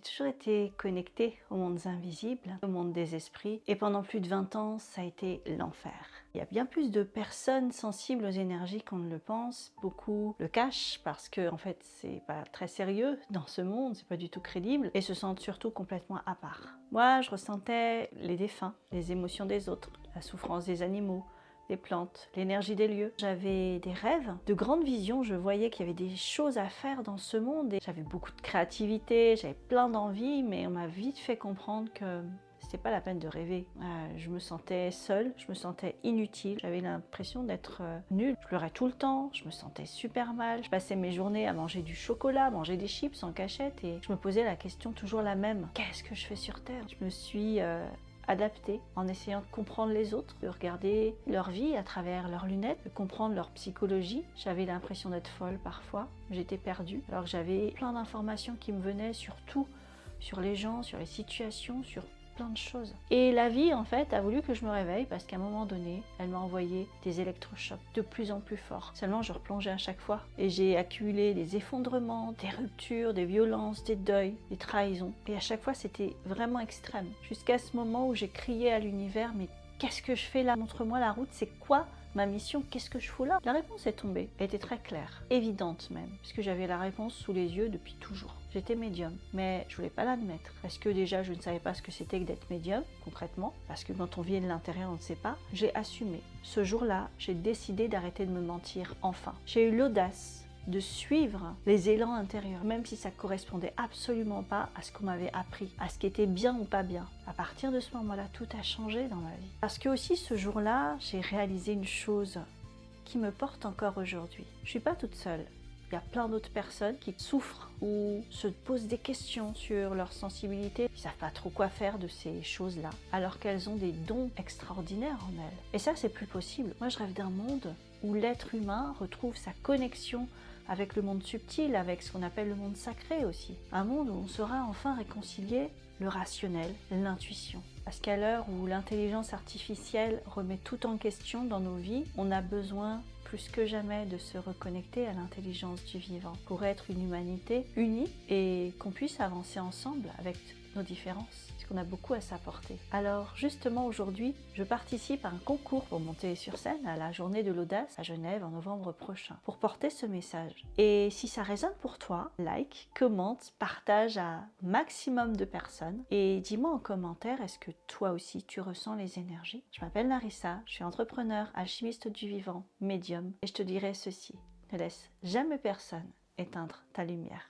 toujours été connectée aux mondes invisibles, au monde des esprits, et pendant plus de 20 ans, ça a été l'enfer. Il y a bien plus de personnes sensibles aux énergies qu'on ne le pense. Beaucoup le cachent parce que, en fait, c'est pas très sérieux dans ce monde, c'est pas du tout crédible, et se sentent surtout complètement à part. Moi, je ressentais les défunts, les émotions des autres, la souffrance des animaux, des plantes, l'énergie des lieux. J'avais des rêves, de grandes visions, je voyais qu'il y avait des choses à faire dans ce monde et j'avais beaucoup de créativité, j'avais plein d'envie, mais on m'a vite fait comprendre que c'était pas la peine de rêver. Je me sentais seule, je me sentais inutile, j'avais l'impression d'être nulle. Je pleurais tout le temps, je me sentais super mal. Je passais mes journées à manger du chocolat, à manger des chips en cachette et je me posais la question toujours la même. Qu'est-ce que je fais sur Terre? Je me suis adaptée en essayant de comprendre les autres, de regarder leur vie à travers leurs lunettes, de comprendre leur psychologie. J'avais l'impression d'être folle parfois, j'étais perdue, alors que j'avais plein d'informations qui me venaient sur tout, sur les gens, sur les situations, sur plein de choses. Et la vie, en fait, a voulu que je me réveille parce qu'à un moment donné, elle m'a envoyé des électrochocs de plus en plus forts. Seulement, je replongeais à chaque fois et j'ai accumulé des effondrements, des ruptures, des violences, des deuils, des trahisons. Et à chaque fois, c'était vraiment extrême. Jusqu'à ce moment où j'ai crié à l'univers, mais qu'est-ce que je fais là? Montre-moi la route, c'est quoi ma mission? Qu'est-ce que je fous là? La réponse est tombée. Elle était très claire, évidente même, puisque j'avais la réponse sous les yeux depuis toujours. J'étais médium, mais je voulais pas l'admettre, parce que déjà je ne savais pas ce que c'était que d'être médium, concrètement, parce que quand on vit de l'intérieur, on ne sait pas. J'ai assumé. Ce jour-là, j'ai décidé d'arrêter de me mentir, enfin. J'ai eu l'audace de suivre les élans intérieurs, même si ça correspondait absolument pas à ce qu'on m'avait appris, à ce qui était bien ou pas bien. À partir de ce moment-là, tout a changé dans ma vie. Parce que aussi ce jour-là, j'ai réalisé une chose qui me porte encore aujourd'hui. Je suis pas toute seule. Il y a plein d'autres personnes qui souffrent ou se posent des questions sur leur sensibilité. Ils ne savent pas trop quoi faire de ces choses-là, alors qu'elles ont des dons extraordinaires en elles. Et ça, c'est plus possible. Moi, je rêve d'un monde où l'être humain retrouve sa connexion avec le monde subtil, avec ce qu'on appelle le monde sacré aussi. Un monde où on saura enfin réconcilier le rationnel, l'intuition. Parce qu'à l'heure où l'intelligence artificielle remet tout en question dans nos vies, on a besoin plus que jamais de se reconnecter à l'intelligence du vivant pour être une humanité unie et qu'on puisse avancer ensemble avec nos différences. Qu'on a beaucoup à s'apporter. Alors justement aujourd'hui, je participe à un concours pour monter sur scène à la journée de l'audace à Genève en novembre prochain pour porter ce message. Et si ça résonne pour toi, like, commente, partage à maximum de personnes et dis-moi en commentaire est-ce que toi aussi tu ressens les énergies. Je m'appelle Narissa, je suis entrepreneur, alchimiste du vivant, médium et je te dirai ceci, ne laisse jamais personne éteindre ta lumière.